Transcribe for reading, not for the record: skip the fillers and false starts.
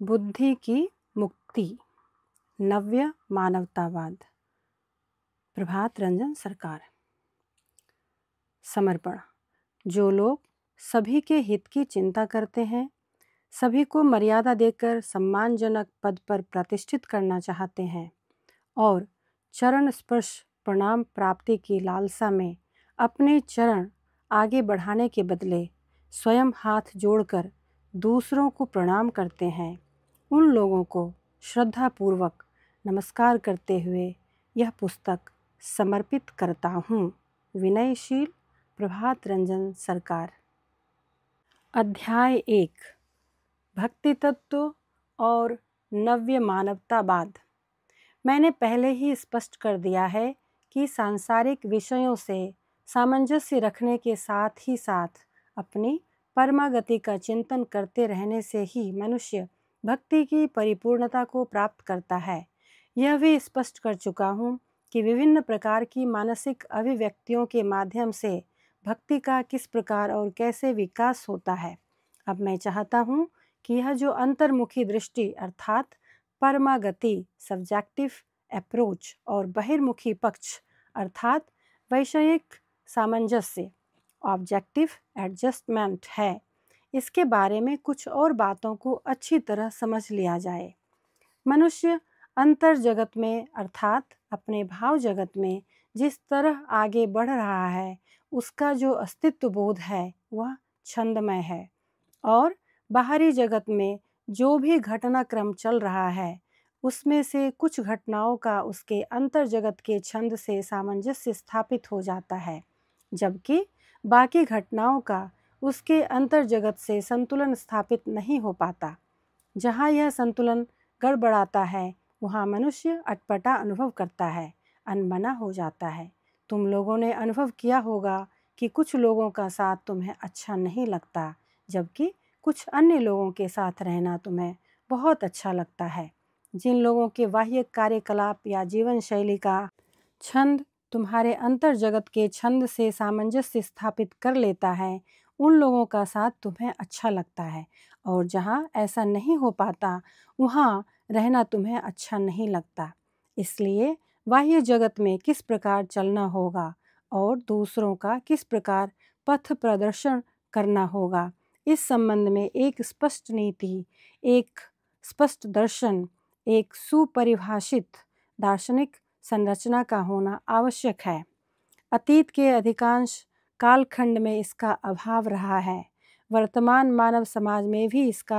बुद्धि की मुक्ति, नव्य मानवतावाद। प्रभात रंजन सरकार। समर्पण। जो लोग सभी के हित की चिंता करते हैं, सभी को मर्यादा देकर सम्मानजनक पद पर प्रतिष्ठित करना चाहते हैं और चरण स्पर्श प्रणाम प्राप्ति की लालसा में अपने चरण आगे बढ़ाने के बदले स्वयं हाथ जोड़कर दूसरों को प्रणाम करते हैं, उन लोगों को श्रद्धापूर्वक नमस्कार करते हुए यह पुस्तक समर्पित करता हूँ। विनयशील प्रभात रंजन सरकार। अध्याय 1, भक्ति तत्व और नव्य मानवतावाद। मैंने पहले ही स्पष्ट कर दिया है कि सांसारिक विषयों से सामंजस्य रखने के साथ ही साथ अपनी परमागति का चिंतन करते रहने से ही मनुष्य भक्ति की परिपूर्णता को प्राप्त करता है। यह भी स्पष्ट कर चुका हूँ कि विभिन्न प्रकार की मानसिक अभिव्यक्तियों के माध्यम से भक्ति का किस प्रकार और कैसे विकास होता है। अब मैं चाहता हूँ कि यह जो अंतर्मुखी दृष्टि अर्थात परमागति सब्जेक्टिव अप्रोच और बहिर्मुखी पक्ष अर्थात वैषयिक सामंजस्य ऑब्जेक्टिव एडजस्टमेंट है, इसके बारे में कुछ और बातों को अच्छी तरह समझ लिया जाए। मनुष्य अंतर जगत में अर्थात अपने भाव जगत में जिस तरह आगे बढ़ रहा है, उसका जो अस्तित्व बोध है वह छंदमय है और बाहरी जगत में जो भी घटनाक्रम चल रहा है उसमें से कुछ घटनाओं का उसके अंतर जगत के छंद से सामंजस्य स्थापित हो जाता है, जबकि बाकी घटनाओं का उसके अंतर जगत से संतुलन स्थापित नहीं हो पाता। जहाँ यह संतुलन गड़बड़ाता है वहाँ मनुष्य अटपटा अनुभव करता है, अनबना हो जाता है। तुम लोगों ने अनुभव किया होगा कि कुछ लोगों का साथ तुम्हें अच्छा नहीं लगता, जबकि कुछ अन्य लोगों के साथ रहना तुम्हें बहुत अच्छा लगता है। जिन लोगों के बाह्य कार्यकलाप या जीवन शैली का छंद तुम्हारे अंतर जगत के छंद से सामंजस्य स्थापित कर लेता है, उन लोगों का साथ तुम्हें अच्छा लगता है, और जहाँ ऐसा नहीं हो पाता वहाँ रहना तुम्हें अच्छा नहीं लगता। इसलिए बाह्य जगत में किस प्रकार चलना होगा और दूसरों का किस प्रकार पथ प्रदर्शन करना होगा, इस संबंध में एक स्पष्ट नीति, एक स्पष्ट दर्शन, एक सुपरिभाषित दार्शनिक संरचना का होना आवश्यक है। अतीत के अधिकांश कालखंड में इसका अभाव रहा है। वर्तमान मानव समाज में भी इसका